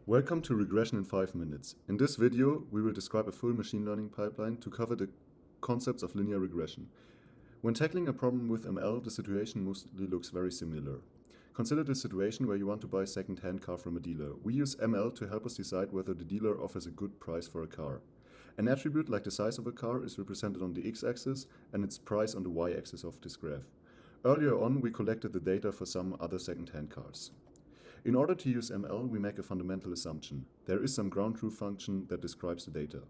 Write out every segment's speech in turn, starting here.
Welcome to Regression in 5 minutes. In this video, we will describe a full machine learning pipeline to cover the concepts of linear regression. When tackling a problem with ML, the situation mostly looks very similar. Consider the situation where you want to buy a second-hand car from a dealer. We use ML to help us decide whether the dealer offers a good price for a car. An attribute like the size of a car is represented on the x-axis and its price on the y-axis of this graph. Earlier on, we collected the data for some other second-hand cars. In order to use ML, we make a fundamental assumption. There is some ground truth function that describes the data.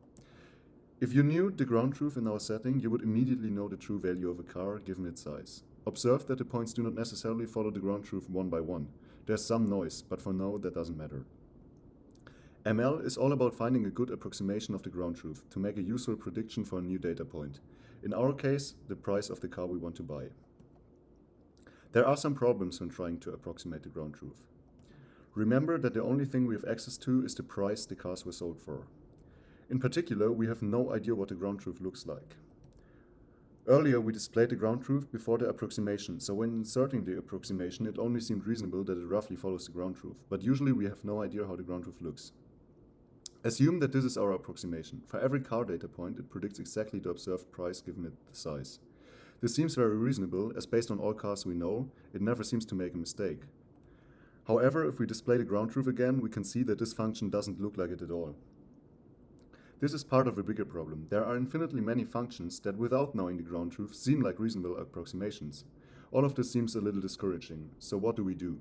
If you knew the ground truth in our setting, you would immediately know the true value of a car given its size. Observe that the points do not necessarily follow the ground truth one by one. There's some noise, but for now that doesn't matter. ML is all about finding a good approximation of the ground truth to make a useful prediction for a new data point. In our case, the price of the car we want to buy. There are some problems when trying to approximate the ground truth. Remember that the only thing we have access to is the price the cars were sold for. In particular, we have no idea what the ground truth looks like. Earlier, we displayed the ground truth before the approximation, so when inserting the approximation, it only seemed reasonable that it roughly follows the ground truth, but usually we have no idea how the ground truth looks. Assume that this is our approximation. For every car data point, it predicts exactly the observed price given it the size. This seems very reasonable, as based on all cars we know, it never seems to make a mistake. However, if we display the ground truth again, we can see that this function doesn't look like it at all. This is part of a bigger problem. There are infinitely many functions that, without knowing the ground truth, seem like reasonable approximations. All of this seems a little discouraging, so what do we do?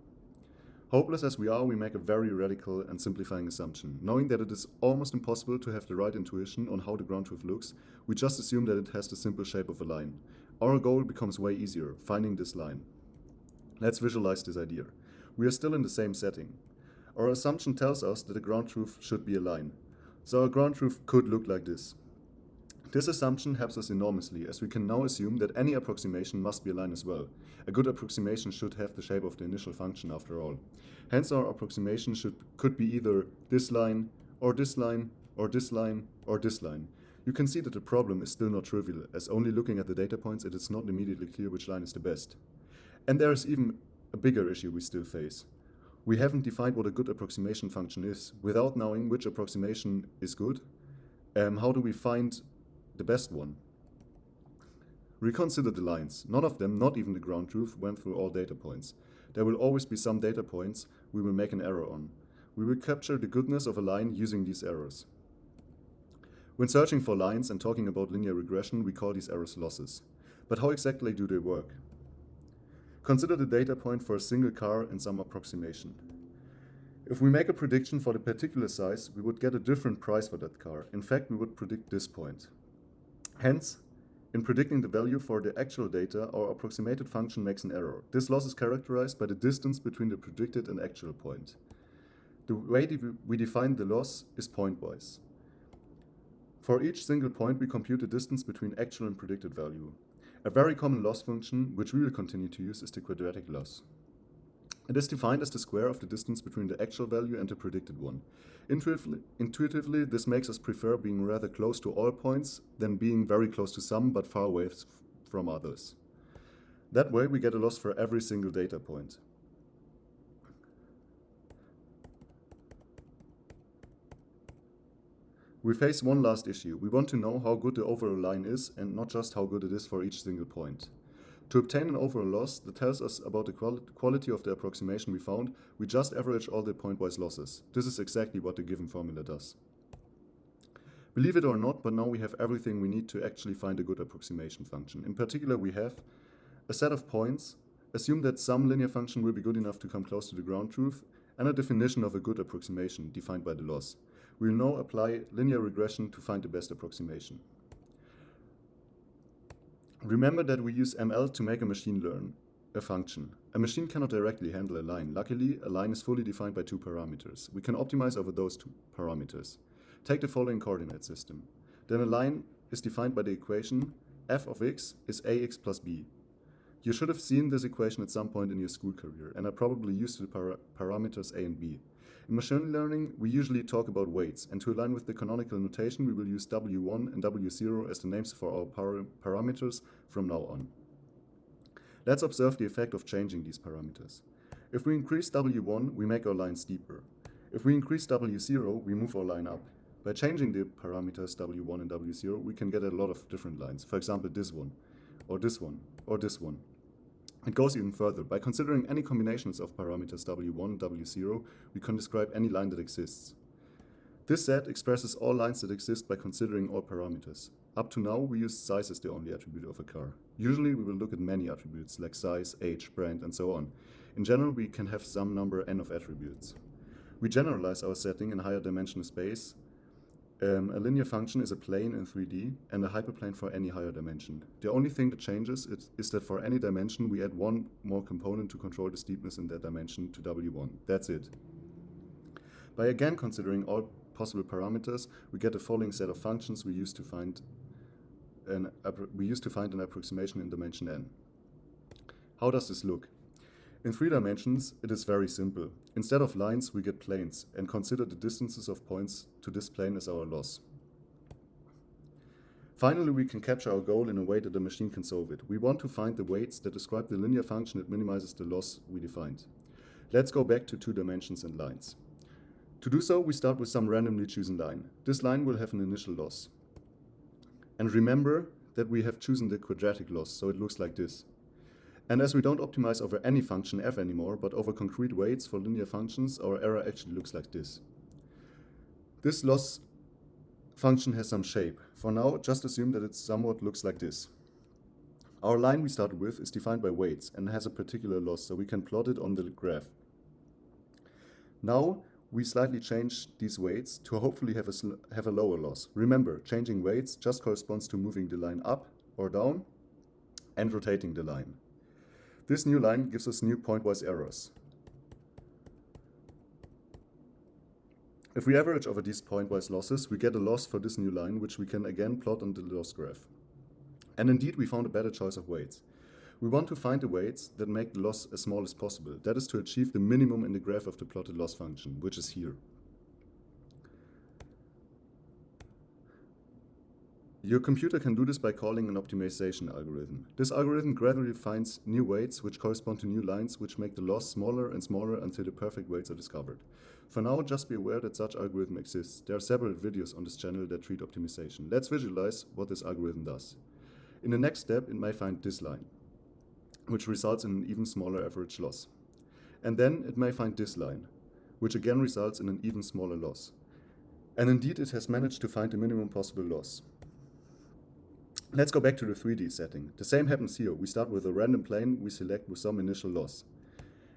Hopeless as we are, we make a very radical and simplifying assumption. Knowing that it is almost impossible to have the right intuition on how the ground truth looks, we just assume that it has the simple shape of a line. Our goal becomes way easier, finding this line. Let's visualize this idea. We are still in the same setting. Our assumption tells us that the ground truth should be a line. So our ground truth could look like this. This assumption helps us enormously, as we can now assume that any approximation must be a line as well. A good approximation should have the shape of the initial function after all. Hence our approximation could be either this line, or this line, or this line, or this line. You can see that the problem is still not trivial, as only looking at the data points it is not immediately clear which line is the best. And there is even a bigger issue we still face. We haven't defined what a good approximation function is. Without knowing which approximation is good, how do we find the best one? Reconsider the lines. None of them, not even the ground truth, went through all data points. There will always be some data points we will make an error on. We will capture the goodness of a line using these errors. When searching for lines and talking about linear regression, we call these errors losses. But how exactly do they work? Consider the data point for a single car in some approximation. If we make a prediction for the particular size, we would get a different price for that car. In fact, we would predict this point. Hence, in predicting the value for the actual data, our approximated function makes an error. This loss is characterized by the distance between the predicted and actual point. The way we define the loss is pointwise. For each single point, we compute the distance between actual and predicted value. A very common loss function, which we will continue to use, is the quadratic loss. It is defined as the square of the distance between the actual value and the predicted one. Intuitively, this makes us prefer being rather close to all points than being very close to some but far away from others. That way, we get a loss for every single data point. We face one last issue. We want to know how good the overall line is and not just how good it is for each single point. To obtain an overall loss that tells us about the quality of the approximation we found, we just average all the pointwise losses. This is exactly what the given formula does. Believe it or not, but now we have everything we need to actually find a good approximation function. In particular, we have a set of points, assume that some linear function will be good enough to come close to the ground truth, and a definition of a good approximation defined by the loss. We will now apply linear regression to find the best approximation. Remember that we use ML to make a machine learn a function. A machine cannot directly handle a line. Luckily, a line is fully defined by two parameters. We can optimize over those two parameters. Take the following coordinate system. Then a line is defined by the equation f of x is ax plus b. You should have seen this equation at some point in your school career, and are probably used to the parameters a and b. In machine learning, we usually talk about weights, and to align with the canonical notation, we will use w1 and w0 as the names for our parameters from now on. Let's observe the effect of changing these parameters. If we increase w1, we make our line steeper. If we increase W0, we move our line up. By changing the parameters W1 and W0, we can get a lot of different lines. For example, this one, or this one, or this one. It goes even further. By considering any combinations of parameters W1 and W0, we can describe any line that exists. This set expresses all lines that exist by considering all parameters. Up to now, we used size as the only attribute of a car. Usually, we will look at many attributes like size, age, brand, and so on. In general, we can have some number n of attributes. We generalize our setting in higher dimensional space. A linear function is a plane in 3D and a hyperplane for any higher dimension. The only thing that changes is that for any dimension, we add one more component to control the steepness in that dimension to W1. That's it. By again considering all possible parameters, we get the following set of functions we use to find an approximation in dimension n. How does this look? In 3 dimensions, it is very simple. Instead of lines, we get planes and consider the distances of points to this plane as our loss. Finally, we can capture our goal in a way that the machine can solve it. We want to find the weights that describe the linear function that minimizes the loss we defined. Let's go back to 2 dimensions and lines. To do so, we start with some randomly chosen line. This line will have an initial loss. And remember that we have chosen the quadratic loss, so it looks like this. And as we don't optimize over any function f anymore, but over concrete weights for linear functions, our error actually looks like this. This loss function has some shape. For now, just assume that it somewhat looks like this. Our line we started with is defined by weights and has a particular loss, so we can plot it on the graph. Now, we slightly change these weights to hopefully have a lower loss. Remember, changing weights just corresponds to moving the line up or down and rotating the line. This new line gives us new pointwise errors. If we average over these pointwise losses, we get a loss for this new line, which we can again plot on the loss graph. And indeed, we found a better choice of weights. We want to find the weights that make the loss as small as possible. That is to achieve the minimum in the graph of the plotted loss function, which is here. Your computer can do this by calling an optimization algorithm. This algorithm gradually finds new weights which correspond to new lines which make the loss smaller and smaller until the perfect weights are discovered. For now, just be aware that such algorithm exists. There are several videos on this channel that treat optimization. Let's visualize what this algorithm does. In the next step, it may find this line, which results in an even smaller average loss. And then it may find this line, which again results in an even smaller loss. And indeed, it has managed to find the minimum possible loss. Let's go back to the 3D setting. The same happens here. We start with a random plane we select with some initial loss.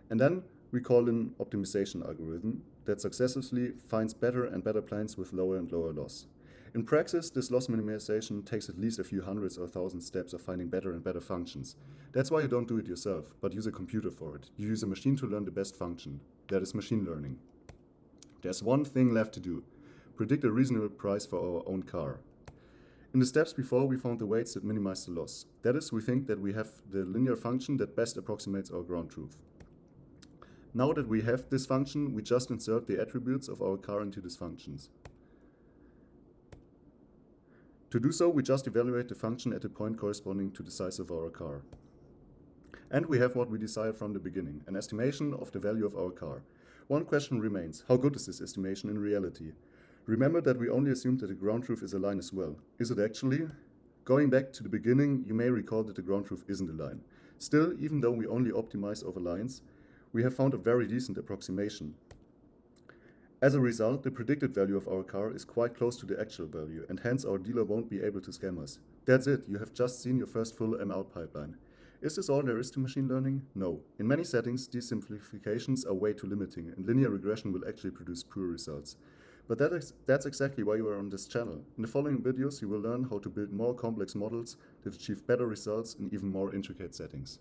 And then we call an optimization algorithm that successively finds better and better planes with lower and lower loss. In practice, this loss minimization takes at least a few hundreds or thousands steps of finding better and better functions. That's why you don't do it yourself, but use a computer for it. You use a machine to learn the best function. That is machine learning. There's one thing left to do. Predict a reasonable price for our own car. In the steps before, we found the weights that minimize the loss. That is, we think that we have the linear function that best approximates our ground truth. Now that we have this function, we just insert the attributes of our car into these functions. To do so, we just evaluate the function at the point corresponding to the size of our car. And we have what we desired from the beginning, an estimation of the value of our car. One question remains: how good is this estimation in reality? Remember that we only assumed that the ground truth is a line as well. Is it actually? Going back to the beginning, you may recall that the ground truth isn't a line. Still, even though we only optimize over lines, we have found a very decent approximation. As a result, the predicted value of our car is quite close to the actual value, and hence our dealer won't be able to scam us. That's it, you have just seen your first full ML pipeline. Is this all there is to machine learning? No. In many settings, these simplifications are way too limiting, and linear regression will actually produce poor results. But that's exactly why you are on this channel. In the following videos, you will learn how to build more complex models that achieve better results in even more intricate settings.